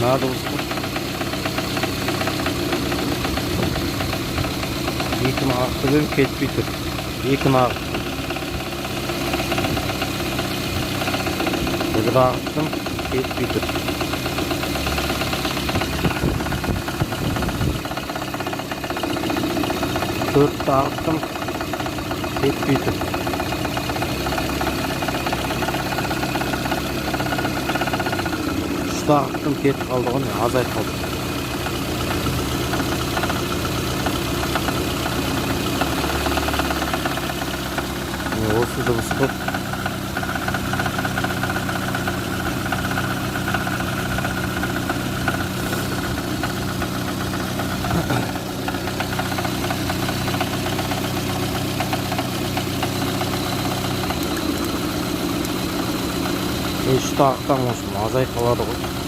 Fena dostum. Екі ағықты бөлім кетпей тұр. Екі ағыттым. Бір ағыттым кетпей тұр. Төрт ағыттым кетпей тұр. Үш ағыттым кетіп қалды ғой, азайып қалды. Осы дыбыс қой. Үш ағыттан осыны азайып қалады ғой.